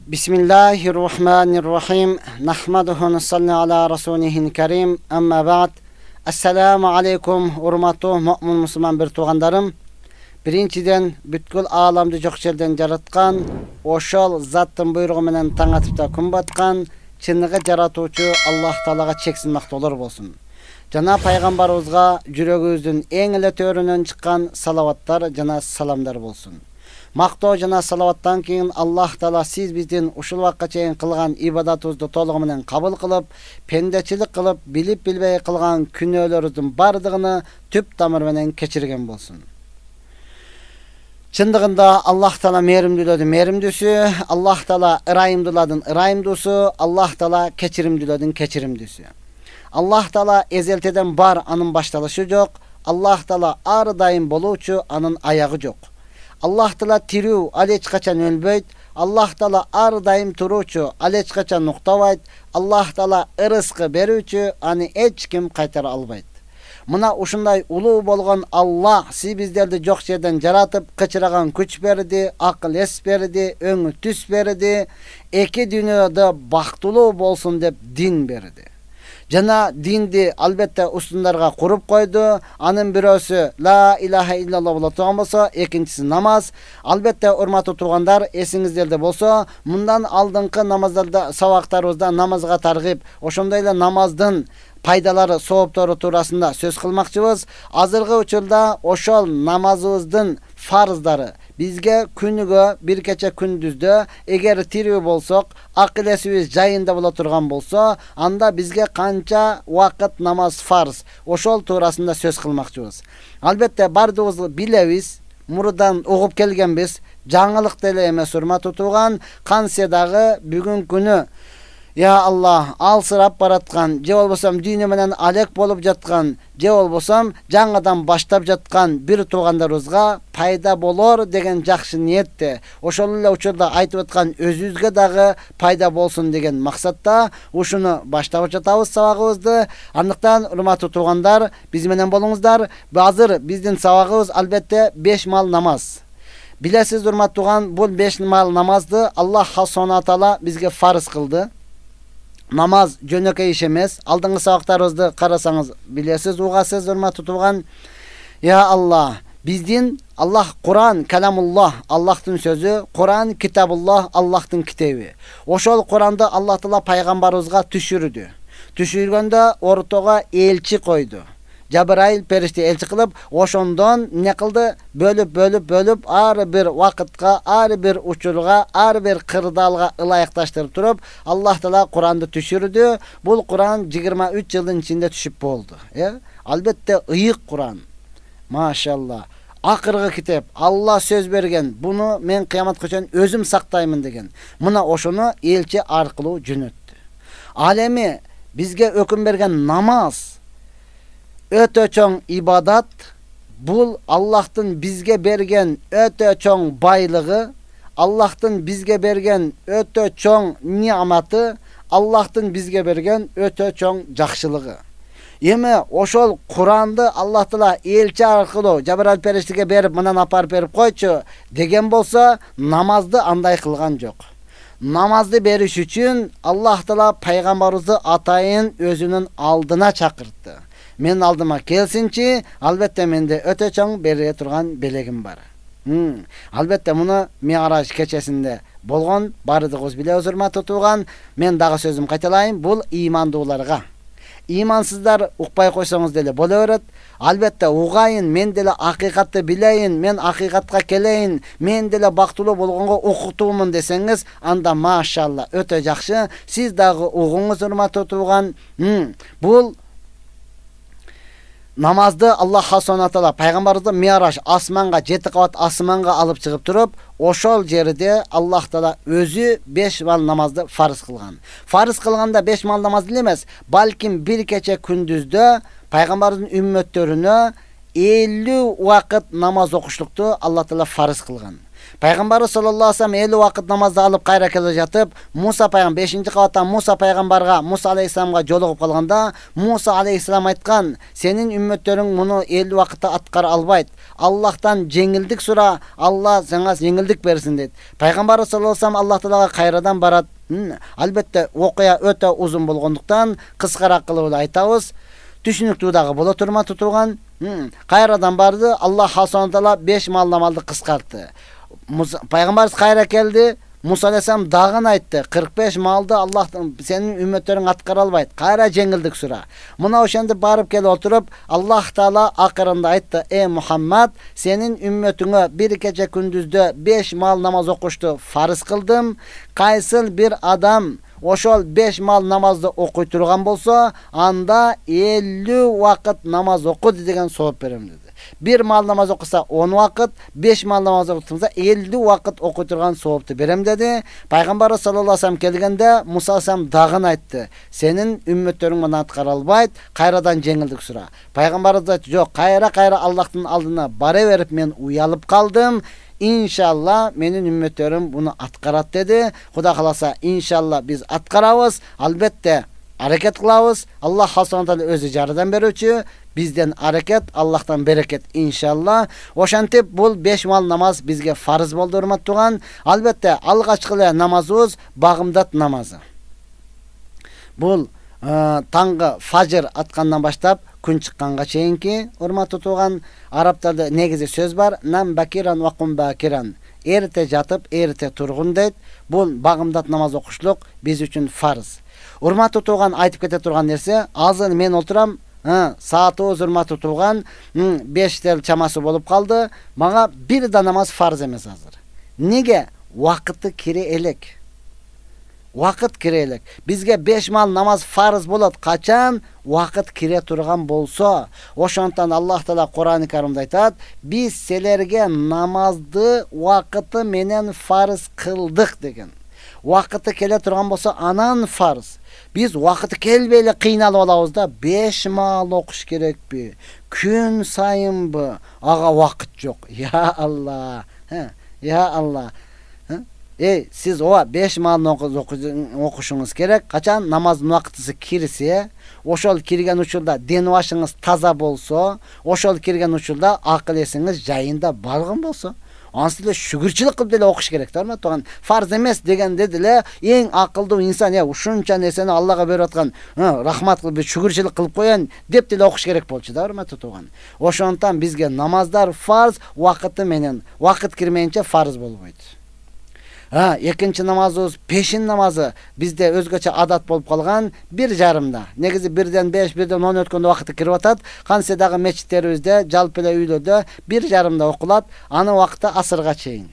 Bismillahirrahmanirrahim. Nahmaduhu nusalli ala rasulihin karim. Amma ba'd. Assalamu alaikum urmatu mu'min musulman bir tuğandarım. Birinçiden bütkül alamdı жоқ жерден жаратқан, ошол заттын буйругу менен таң атыпта күн баткан, чыныгы жаратуучу Аллах Таалага чексиз мактоолор болсун. Жана пайгамбарыбызга жүрөгүбүздүн эң эле төрүнөн чыккан салаваттар жана саламдар болсун. Мактоо жана салаваттан кийин Аллах Таала сиз биздин ушул убакка чейин кылган ибадатыбызды толугу менен кабыл кылып, пендечилик кылып, билип билбей кылган күнөөлөрүбүздүн бардыгын түп тамыр менен кечирген болсун. Чындыгында Аллах Таала мээримдүүлөрдүн мээримдүүсү, Аллах Таала ырайымдуулардын ырайымдуусу, Аллах Таала кечиримдүүлөрдүн кечиримдүүсү. Аллах Таала эзелтеден бар, анын башталышы жок. Аллах Таала ар дайым болуучу, анын аягы жок. Аллах Таала тирүү, ал эч качан өлбөйт. Аллах Таала ар дайым туруучу, ал эч качан уктабайт. Аллах Таала ырыскы берүүчү, аны эч ким кайтара албайт. Мына ушундай улуу болгон Аллах сиз биздерди жок жерден жаратып, кычыраган күч берди, акыл эс берди, өңү түс берди, эки дүйнөдө бактылуу болсун деп дин берди. Жана динди албетте устундарга куруп койду. Анын бирөөсү ла илаха иллаллах боло турган болсо, экинчиси намаз. Албетте урматтуу туугандар, эсиңиздерде болсо, мындан алдыңкы намаздарда сабактарыбызда намазга таргып, ошондой эле намаздын пайдалары, сооптору туурасында сөз кылмакчыбыз. Азыркы учурда ошол намазыбыздын фарыздары бизге күнүгө бир кече күндүздө эгер тирүү болсок, акыл эсибиз жайында боло турган болсо, анда бизге канча убакыт намаз фарз, ошол туурасында сөз кылмакчыбыз. Албетте бардыгыбыз билебиз, мурдан угуп келгенбиз, жаңылык деле эмес урматтуу тууган, кантсе дагы бүгүн күнү я Аллах, алсырап бараткан, же болбосом дүйнө менен алек болуп жаткан, же болбосом жаңадан баштап жаткан бир туугандарыбызга пайда болор деген жакшы ниетте, ошол эле учурда айтып аткан өзүбүзгө дагы пайда болсун деген максатта ушуну баштап жатабыз сабагыбызды. Андыктан урматтуу туугандар, биз менен болуңуздар. Азыр биздин сабагыбыз албетте 5 мал намаз. Билесиз урматтуу тууган, бул 5 мал намазды Аллах Субхана Таала бизге фарыз кылды. Намаз жөнөкөй иш эмес. Алдыңкы сабактарыбызды карасаңыз билесиз, угасыз урматтуу тууган. Я Аллах, биздин Аллах Куран каламуллах, Аллахтын сөзү, Куран китабуллах, Аллахтын китеби. Ошол Куранды Аллах Таала пайгамбарыбызга түшүрдү. Түшүргөндө ортого элчи койду. Жабраил периште элчи кылып, ошондон не кылды? Бөлүп, ар бир вакытка, ар бир учурга, ар бир кырдаалга ылайыкташтырып туруп, Аллах Таала Куранды түшүрдү. Бул Куран 23 жылдын ичинде түшүп болду. Албетте ыйык Куран. Машалла. Акыркы китеп, Алла сөз берген. Буну мен кыяматка чейин өзүм сактаймын деген. Мына ошону элчи аркылуу жөнөттү. Ал эми бизге өкүм берген намаз өтө чоң ибадат, бул Аллахтын бизге берген өтө чоң байлыгы, Аллахтын бизге берген өтө чоң ниаматы, Аллахтын бизге берген өтө чоң жакшылыгы. Эми ошол Куранды Аллах Таала элчи аркылуу Жабраил периштеге берип, мындан апарып берип койчу деген болсо, намазды андай кылган жок. Намазды бериш үчүн Аллах Таала пайгамбарыбызды атайын өзүнүн алдына чакыртты. Мен алдыма келсинчи, албетте менде өтө чоң бере турган белегим бар. Албетте муну Ми'раж кечесинде болгон, бардыгыбыз билебиз урматтуу тууган. Мен дагы сөзүм кайталайын, бул имандууларга. Имансыздар укпай койсоңуз деле боло берет. Албетте угайын, мен деле акыйкатты билейин, мен акыйкатка келейин, мен деле бактылуу болгонго укутуумун десеңиз, анда машалла өтө жакшы. Сиз дагы угуңуз урматтуу тууган. Бул намазды Аллах Субхана Таала пайгамбарыбызды Ми'раж асманга, 7 кабат асманга алып чыгып туруп, ошол жерде Аллах Таала өзү 5 мал намазды фарыз кылган. Фарыз кылганда 5 мал намаз эле эмес, балким бир кече күндүздө пайгамбарыбыздын үммөттөрүнө 50 вакыт намаз окушлукту Алла Таала фарыз кылган. Пайгамбар саллаллаху алейхи ва саллям 50 вакыт намазды алып кайра келе жатып, Муса пайгамбар 5-нчи кабаттан Муса пайгамбарга, Муса алейхиссаламга жолугуп калганда, Муса алейхиссалам айткан: "Сенин үммөттөрүң муну 50 вакытта аткара албайт. Аллахтан жеңилдик сура, Алла сага жеңилдик берсин" дейт. Пайгамбар саллаллаху алейхи ва саллям Аллах Таалага кайрадан барат. Албетте окуя өтө узун болгондуктан кыскараак кылып айтабыз. Түшүнүктүү дагы боло турма тутулган. Кайрадан барды, Аллах Субхана Таала 5 мал намазды кыскартты. Пайгамбар кайра келди, Муса алейхиссалам дагы айтты: 45 малды Аллах сенин үммөттөрүң аткара албайт. Кайра жеңилдик сура. Мына ошондо барып келип отуруп, Аллах Таала акырында айтты: "Эй Мухаммад, сенин үммөтүңө bir кече күндүздө 5 мал намаз окушту фарыз кылдым. Кайсыл бир адам ошол 5 мал намазды окуй турган болсо, анда 50 вакыт намаз окуду" деген жооп берем деди. 1 мал намаз окуса 10 вакыт, 5 мал намаз окуса 50 вакыт окуй турган жоопту берем деди. Пайгамбар саллаллаху алейхи ва саллям келгенде Муса алейхиссалам дагы айтты: "Сенин үммөттөрүң муну аткара албайт, кайрадан жеңилдик сура." Пайгамбар айтты: "Жок, кайра Аллахтын алдына бара берип мен уялып калдым. Иншалла менин үммөттөрүм буну аткарат" деди. Кудай кааласа, иншалла биз аткарабыз. Албетте аракет кылабыз. Аллах Субхана Таала өзү жардам берүүчү. Бизден аракет, Аллахтан берекет иншалла. Ошентип бул 5 мал намаз бизге фарыз болду, урматтууган. Албетте алгачкы намазыбыз багымдат намазы. Бул таңгы фажыр аткандан баштап күн чыкканга чейинки, урматтууган, арабтарда негизи сөз бар: "Нам бакиран ва кум бакиран". Эрте жатып, эрте тургун дейт. Бул багымдат намаз окушлук биз үчүн фарыз. Урматтууган, айтып кете турган нерсе, азыр мен отурам, саатыбыз урматтууган 5 чамасы болуп калды. Мага бир да намаз фарыз эмес азыр. Неге? Вакыты кире элек. Вакыт кире элек. Бизге 5 мал намаз фарыз болот качан вакыт кире турган болсо. Ошондон Аллах Таала Кур'ан-ы Каримде айтат: "Биз силерге намазды вакыты менен фарыз кылдык" деген. Вакыты келе турган болсо анан фарыз. Биз вакыты келбей эле кыйналып алабыз да, 5 мал окуш керекпи? Күн сайынбы? Ага вакыт жок. Я Алла. Я Алла. Сиз 5 мал окушуңуз керек. Качан намаздын вакытысы кирсе, ошол кирген учурда ден башыңыз таза болсо, ошол кирген учурда акыл эсиңиз жайында барган болсо, ансыз эле шүгүрчүлүк кылып деле окуш керек да, турган. Фарз эмес дегенде деле эң акылдуу инсан, ушунча нерсени Аллага берип аткан, рахмат кылып шүгүрчүлүк кылып коеюн деп деле окуш керек болчу да, урматтуу туган. Ошондон бизге намаздар фарз, вакыты менен, вакыт кирмейинче фарз болбойт. Экинчи намазыбыз пешин намазы бизде өзгөчө адат болуп калган 1:30. Негизи 1ден 5, 1ден 10 өткөндө вакыты кирип атат. Кантсе дагы мечиттерибизде, жалпы эле үйлөрдө 1:30 окулат, анын вакыты асырга чейин.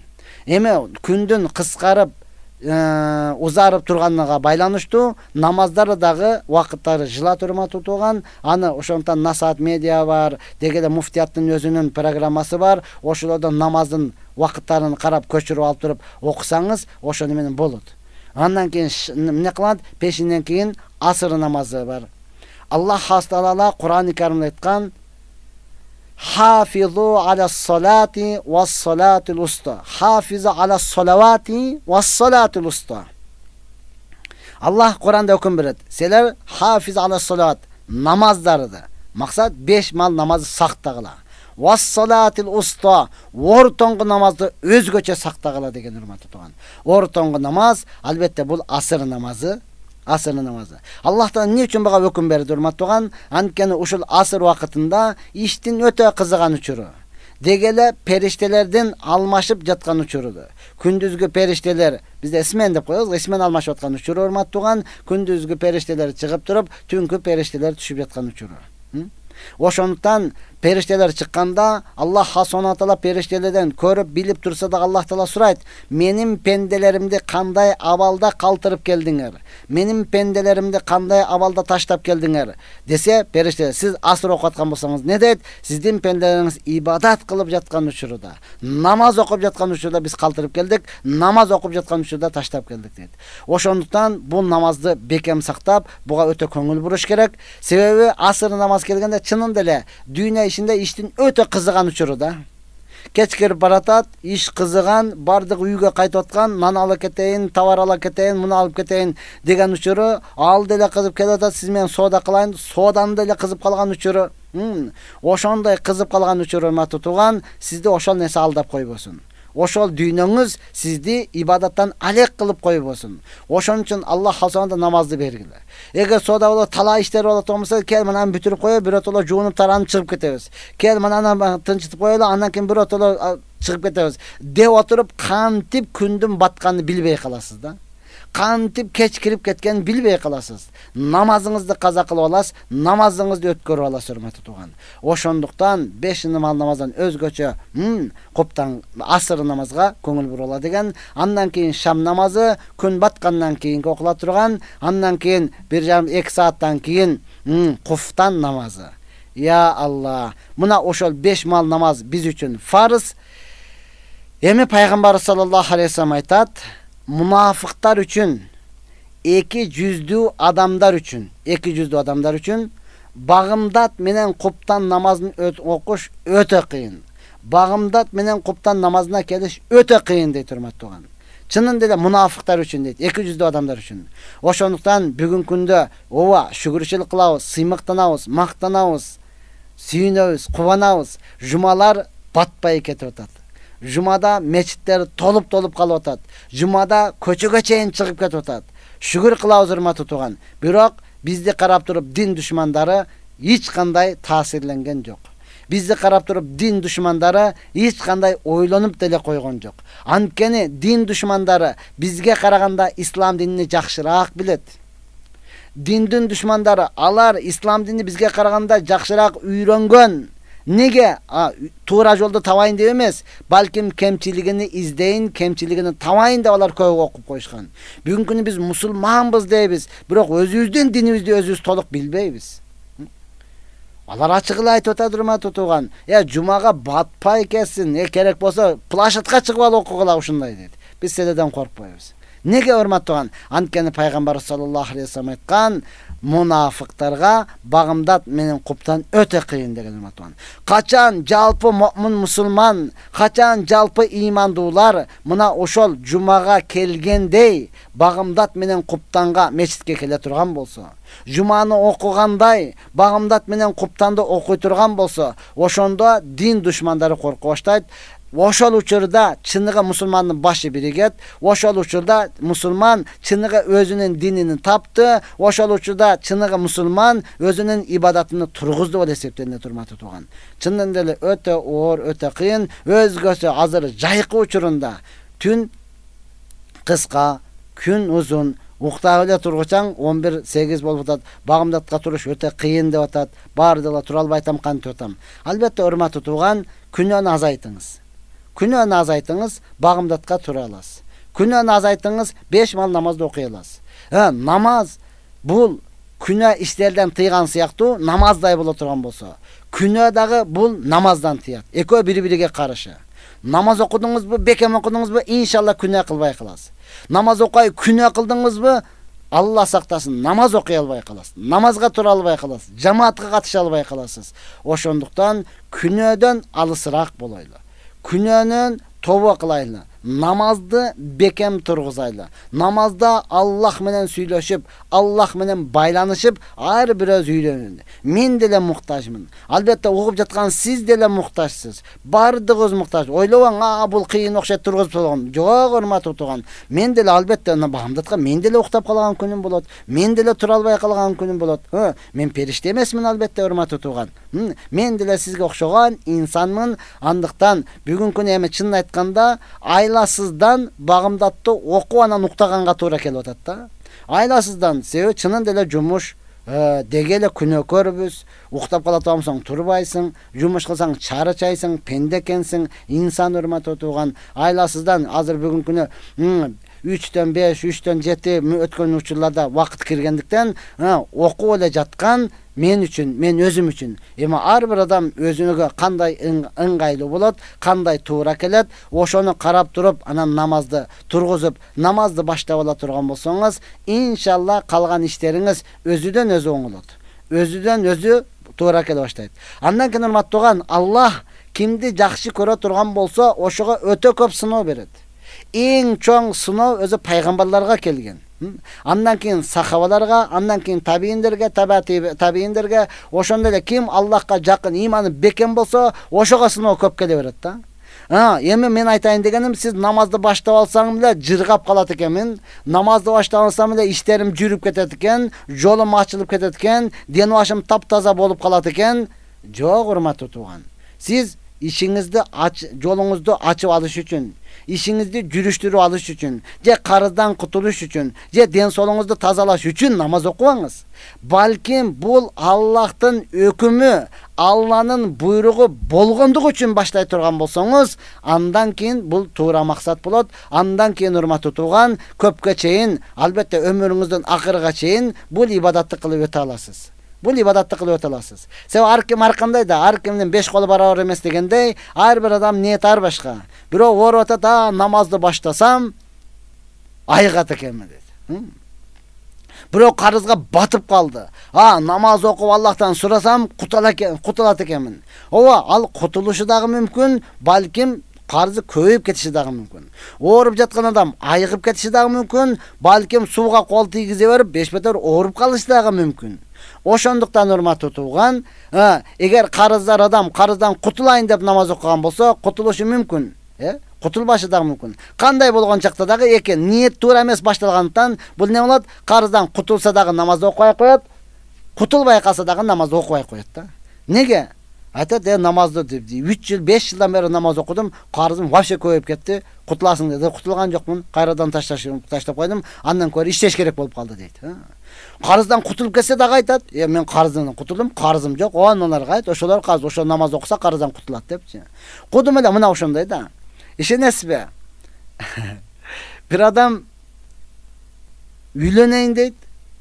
Эми күндүн кыскарып, узарып турганына байланыштуу намаздары дагы вакыттары жылат, урматтуу туган. Аны ошондон Насаат медиа бар, деги эле муфтияттын өзүнүн программасы бар. Ошолордон намаздын вакыттарын карап көчүрүп алып туруп окусаңыз, ошону менен болот. Андан кийин эмне кылат? Пешинден кийин асыр намазы бар. Аллах Таала Кур'ан-ы Каримде айткан: "Хафизу алас-салати вас-салатил уста". Хафиза алас-салавати вас-салатил уста. Аллах Кур'анда өкүм берет: "Силер хафиз алас-салат", намаздарды. Максат 5 мал намазды сактагыла. Вас-салатил уста, ортоңгу намазды өзгөчө сактагыла деген, урматтуу туган. Ортоңгу намаз албетте бул асыр намазы. Асыр намазы. Аллах Таала эмне үчүн буга өкүм берди, урматтуу туган? Анткени ушул асыр вакытында иштин өтө кызыган учуру. Дегеле периштелердин алмашып жаткан учуру. Күндүзгү периштелер, бизде исмен деп коебуз, исмен алмашып аткан учуру, урматтуу туган. Күндүзгү периштелер чыгып туруп, түнкү периштелер түшүп жаткан учуру. Ошондуктан периштелер чыкканда Аллах Субхана Таала периштелерден көрүп билип турса да Аллах Таала сурайт: "Менин пенделеримди кандай абалда калтырып келдиңер? Менин пенделеримди кандай абалда таштап келдиңер?" десе, периштелер: "Сиз асыр окуп аткан болсоңуз не дейт? Сиздин пенделериңиз ибадат кылып жаткан учурда, намаз окуп жаткан учурда биз калтырып келдик, намаз окуп жаткан учурда таштап келдик" дейт. Ошондуктан бул намазды бекем сактап, буга өтө көңүл буруш керек. Себеби асыр намаз келгенде чынында эле дүйнө ишинде иштин өтө кызыган учуру да. Кечкирип баратат, иш кызыган, бардык үйгө кайтып аткан, нан алып кетейин, товар алып кетейин, муну алып кетейин деген учуру, ал деле кызып келатат, сиз менен соода кылайын, соодан деле кызып калган учуру. Ошондой кызып калган учуру урматтуу тууган, сизди ошол нерсе алдап койбосун. Ошол дүйнөңүз сизди ибадаттан алек кылып койбосун. Ошон үчүн Аллах халсаганда намазды бергиле. Эгер соода болот, талаа иштер болот болмосо, кел мананы бүтүрүп коелу, биротоло жуунуп таранып чыгып кетебиз. Кел мананы тынчытып коелу, андан кийин биротоло чыгып кетебиз деп отуруп, кантип күндүн батканын билбей каласыз да. Кантип кеч кирип кеткенин билбей каласыз. Намазыңызды каза кылып аласыз, намазыңызды өткөрүп аласыз, урматтуу тууган. Ошондуктан 5 намаздан өзгөчө коптан асыр намазга көңүл бурула деген, андан кийин шам намазы күн баткандан кийинки окула турган, андан кийин 1,5-2 сааттан кийин куфтан намазы. Я Алла, мына ошол 5 намаз биз үчүн фарыз. Эми пайгамбар саллаллаху алейхи вассалам айтат, munafiqlar üçün, iki yüzlü adamlar üçün, bağımdat menen kuptan namazını okuş öte kıyın. Bağımdat menen kuptan namazına geliş öte kıyın deydi hürmetli oğan. Çının dedi munafiqlar üçün deydi, iki yüzlü adamlar üçün. Oşonluktan bugün kunde ova şükürçülük kılavuz, sıymıktanavuz, maqtanavuz, sүйünöbүз, кубанабыз. Жумалар батпай кетип атат. Жумада мечиттер толуп калып атат. Жумада көчөгө чейин чыгып кетип атат. Шүгүр кылабыз урматтуу тууган. Бирок бизди карап туруп дин душмандары эч кандай таасирленген жок. Бизди карап туруп дин душмандары эч кандай ойлонуп деле койгон жок. Анткени дин душмандары бизге караганда ислам динини жакшыраак билет. Диндин душмандары алар ислам динини бизге караганда жакшыраак үйрөнгөн. Неге? Туура жолду табайын деп эмес, балким кемчилигини издейин, кемчилигини табайын деп алар көп окуп коюшкан. Бүгүнкү күнү биз мусулманбыз дейбиз, бирок өзүбүздүн динибизди өзүбүз толук билбейбиз. Алар ачык эле айтып атат урматтуу тууган. Жумага батпай кетсин, керек болсо плашатка чыгып алып окугула ушундай дейт. Биз селеден коркпойбуз. Неге урматтуу тууган? Анткени пайгамбар саллаллаху алейхи вассалам айткан, munafiqlarga bağımdat menen kuptan öte kıyın деген урматтуу. Качан жалпы му'мин мусулман, качан жалпы имандуулар мына ошол жумага келгендей bağımdat менен куптанга мечитке келе турган болсо, жуманы окугандай bağımdat менен куптанды окуй турган болсо, ошондо дин душмандары коркуп баштайт. Ошол учурда чыныгы мусулмандын башы биригет, ошол учурда мусулман чыныгы өзүнүн динин тапты, ошол учурда чыныгы мусулман өзүнүн ибадатын тургузду деп эсептелет урматтуу тууган. Чындын деле өтө оор, өтө кыйын, өзгөсү азыр жайкы учурунда түн кыска, күн узун, уктап эле тургучаң 11:08 болуп атат. Багымдатка туруш өтө кыйын деп атат. Баардыгы тура албай атам, кантип атам. Албетте урматтуу тууган, күнөөнү азайтыңыз. Күнөөнү азайтыңыз, багымдатка тура аласыз. Күнөөнү азайтыңыз, 5 намазды окуй аласыз. Намаз бул күнөө иштерден тыйган сыяктуу намаздай боло турган болсо, күнөө дагы бул намаздан тыят. Экөө бири-бириге каршы. Намаз окудуңузбу, бекем окудуңузбу, иншалла күнөө кылбай каласыз. Намаз окуй, күнөө кылдыңызбы, Алла сактасын, намаз окуй албай каласыз. Намазга тура албай каласыз. Жамаатка катыша албай каласыз. Ошондуктан күнөөдөн алысыраак болойлу. Күнөөнүн тобу кылайлы. Намазды бекем тургузайлы. Намазда Аллах менен сүйлөшүп, Аллах менен байланышып, ар бирөөз үйлөнүн. Мен деле муктажмын. Албетте угуп жаткан сиз деле муктажсыз. Бардыгыбыз муктаж. Ойлобоң, бул кыйын окшойт тургузуп койгон. Жок, урматтуу тууган. Мен деле албетте багымдатка мен деле уктап калган күнүм болот. Мен деле тура албай калган күнүм болот. Мен периште эмесмин албетте, урматтуу тууган. Мен деле сизге окшогон инсанмын. Андыктан бүгүнкү күнү эми чынын айтканда айласыздан багымдатты окуп анан уктаганга туура келип атат да. Айласыздан себеби чынын деле жумуш дегеле күнөөкөрбүз, уктап кала турсаң турбайсың, жумуш кылсаң чарычайсың, пенде экенсиң, инсан урматтуу тууган. Айласыздан азыр бүгүнкү күнү 3-төн 5, 3-төн 7 өткөн учурларда вакыт киргендиктен окуп эле жаткан мен үчүн, мен өзүм үчүн. Эми ар бир адам өзүнө кандай ыңгайлуу болот, кандай туура келет, ошону карап туруп, анан намазды тургузуп, намазды баштап ала турган болсоңуз, иншалла калган иштериңиз өзүдөн өзү оңолот. Өзүдөн өзү туура келе баштайт. Андан кийин урматтууган, Аллах кимди жакшы көрө турган болсо, ошого өтө көп сыноо берет. Эң чоң сыноо өзү пайгамбарларга келген. Андан кийин сахабаларга, андан кийин табииндерге, табииндерге, ошондой эле ким Аллахка жакын, иманы бекем болсо, ошого сыноо көп келе берет да. Эми мен айтайын дегеним, сиз намазды баштап алсаң эле жыргап калат экенмин. Намазды баштап алсам эле иштерим жүрүп кетет экен, жолум ачылып кетет экен, ден башым таптаза болуп калат экен. Жок, урматтуу тууган. Сиз ишиңизди жолуңузду ачып алыш үчүн, ишиңизди жүрүштүрүп алыш үчүн, же карыздан кутулуш үчүн, же ден соолуңузду тазалаш үчүн намаз окубаңыз. Балким бул Аллахтын өкүмү, Алланын буйругу болгондугу үчүн баштай турган болсоңуз, андан кийин бул туура максат болот. Андан кийин урматтуу тууган, көпкө чейин, албетте өмүрүңүздүн акырга чейин бул ибадатты кылып өтө аласыз. Бул ибадатты кылып өтө аласыз. Себеби ар ким ар кандай да, ар кимдин 5 колу барабар эмес дегендей, ар бир адам ниет ар башка. Бирөө ооруп атат, намазды баштасам айыгат экенмин дейт. Бирөө карызга батып калды. Намаз окуп Аллахтан сурасам кутулат экенмин. Ооба, ал кутулушу дагы мүмкүн, балким карызы көбөйүп кетиши дагы мүмкүн. Ооруп жаткан адам айыгып кетиши дагы мүмкүн, балким сууга кол тийгизе берип 5 бетер ооруп калышы дагы мүмкүн. Ошондуктан урматтуу тууган, эгер карыздар адам карыздан кутулайын деп намаз окуган болсо, кутулушу мүмкүн, кутулбашы дагы мүмкүн. Кандай болгон чакта дагы экен ниет туура эмес башталгандыктан, бул не болот? Карыздан кутулса дагы намаз окубай коет, кутулбай калса дагы намаз окубай коет да. Неге? Айтат, намазды 3 жыл, 5 жылдан бери намаз окудум, карызым вообще көбөйүп кетти. Кутуласың деди, кутулган жокмун, кайрадан таштап койдум, андан көрө иштеш керек болуп калды дейт. Карыздан кутулуп кетсе дагы айтат, мен карыздан кутулдум, карызым жок, аналарга айт, ошолор казыр ошо намаз окуса карыздан кутулат депчи. Кудум эле мына ошондой да. Ишенесизби? Бир адам үйлөнөйүн дейт,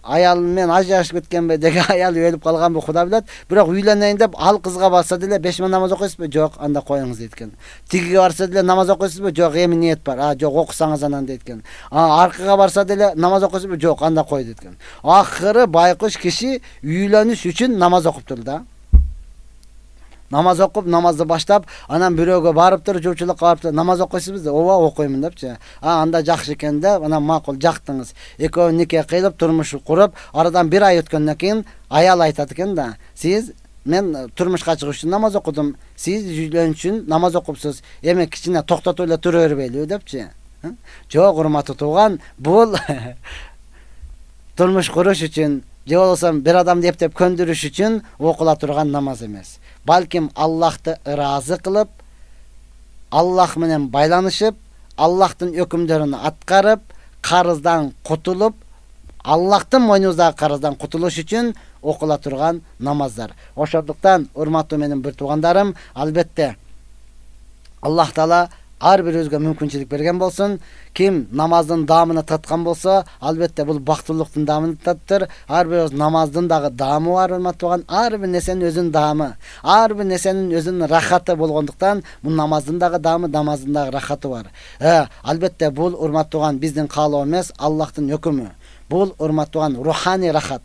аялым мен ажырашып кеткенбе деген аялы өлүп калганбы Кудай билет. Бирок үйлөнөйүн деп ал кызга барса деле 5 миң намаз окуйсузбу? Жок, анда коюңуз дейт экен. Тигиге барса деле намаз окуйсузбу? Жок, эми ниет бар. Жок, окусаңыз анан дейт экен. Аркага барса деле намаз окуйсузбу? Жок, анда кой дейт экен. Акыры байкуш киши үйлөнүш үчүн намаз окуптур да. Намаз окуп, намазды баштап, анан бирөөгө барыптыр, жуучулукка барыптыр, намаз окуйсузбу? Ооба, окуймун депчи. Анда жакшы экен да, анан макул жактыңыз. Экөө нике кыйлып, турмуш куруп, арадан 1 ай өткөндөн кийин аял айтат экен да. Мен турмушка чыгыш үчүн намаз окудум. Сиз үйлөнүш үчүн намаз окупсуз. Эми кичине токтотуп эле тура бербейлиби депчи. Жок, урматтуу тууган, бул турмуш куруш үчүн, же болбосо бир адамды эптеп көндүрүш үчүн окула турган намаз эмес. Балким Аллахты ыраазы кылып, Аллах менен байланышып, Аллахтын өкүмдөрүн аткарып, карыздан кутулуп, Аллахтын мойнундагы карыздан кутулуш үчүн окула турган намаздар. Ошондуктан, урматтуу менин бир туугандарым, албетте Аллах Таала ар бирибизге мүмкүнчүлүк берген болсун. Ким намаздын даамына таткан болсо, албетте бул бактылыктын даамын таттыр. Ар бир намаздын дагы даамы бар, урматтууган. Ар бир нерсенин өзүнүн даамы, ар бир нерсенин өзүнүн рахаты болгондуктан, бул намаздын дагы даамы, намаздын дагы рахаты бар. Албетте бул урматтууган биздин каалоо эмес, Аллахтын өкүмү. Бул урматтууган руханий рахат.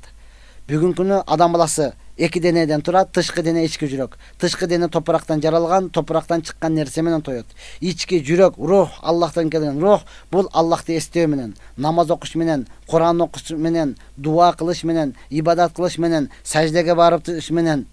Бүгүнкү күнү адам баласы 2 денеден турат, тышкы дене, ички жүрөк. Тышкы дене топурактан жаралган, топурактан чыккан нерсе менен тоет. Ички жүрөк, рух, Аллахтан келген рух, бул Аллахты эстөө менен, намаз окуш менен, Куран окуш менен, дуа кылыш менен, ибадат кылыш менен, саждеге барып туруш менен,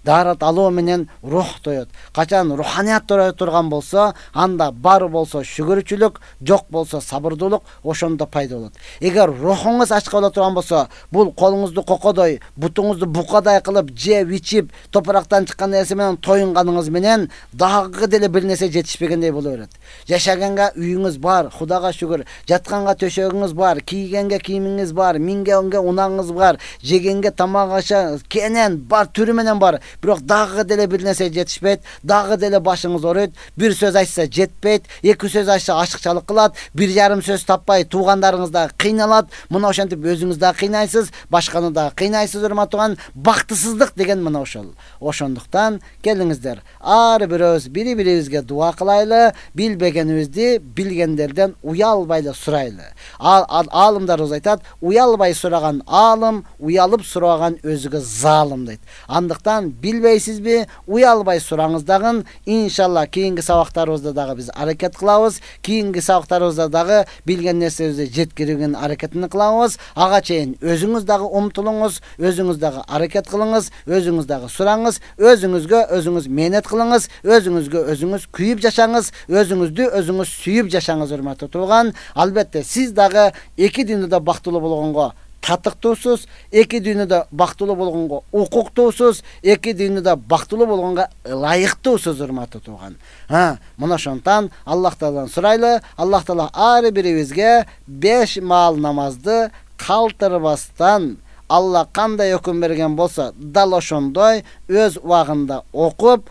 даарат алуу менен рух тоет. Качан руханият турган болсо, анда бар болсо шүгүрчүлүк, жок болсо сабырдуулук, ошондо пайда болот. Эгер рухуңуз ачка боло турган болсо, бул колуңузду кокодой, бутуңузду букадай кылып, жеп, ичип, топурактан чыккан нерсе менен тоюнганыңыз менен дагы деле бир нерсе жетишпегендей боло берет. Жашаганга үйүңүз бар, Кудайга шүгүр, жатканга төшөгүңүз бар, кийгенге кийимиңиз бар, мингенге унаңыз бар, жегенге тамак аша кенен бар, түрү менен бар. Бирок дагы деле бир нерсе жетишпейт, дагы деле башыңыз ооруйт, бир сөз айтса жетпейт, эки сөз айтса ашыкчалык кылат, бир жарым сөз таппай туугандарыңыз да кыйналат, мына ошентип өзүңүз да кыйнайсыз, башканы да кыйнайсыз, урматтуу. Бактысыздык деген мына ошол. Ошондуктан келиңиздер, ар бирөөбүз бири-бирибизге дуа кылайлы, билбегенибизди билгендерден уялбай сурайлы. Алымдарыбыз айтат, уялбай сураган алым, уялып сураган өзүгө залым дейт. Андыктан билбейсизби, уялбай сураңыз дагы, иншалла кийинки сабактарыбызда дагы биз аракет кылабыз. Кийинки сабактарыбызда дагы билген нерсебизди жеткирүүгө аракетин кылабыз. Ага чейин өзүңүз дагы умтулуңуз, өзүңүз дагы аракет кылыңыз, өзүңүз дагы сураңыз, өзүңүзгө өзүңүз мээнет кылыңыз, өзүңүзгө өзүңүз күйүп жашаңыз, өзүңүздү өзүңүз сүйүп жашаңыз, урматтуу тууган. Албетте сиз дагы эки дүйнөдө бактылуу болгонго татыктуусуз, эки дүйнөдө бактылуу болгонго укуктуусуз, эки дүйнөдө бактылуу болгонго ылайыктуусуз, урматтуу тууган. Мына ошондон Аллах Тааладан сурайлы, Аллах Таала ар бирибизге 5 маал намазды калтырбастан Алла кандай өкүм берген болсо, дал ошондой өз убагында окуп,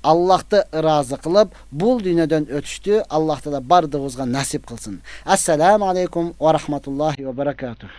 Аллахты ыраазы кылып, бул дүйнөдөн өтүштү Аллах Таала бардыгыбызга насип кылсын. Ассаламу алейкум ва рахматуллахи ва баракатух.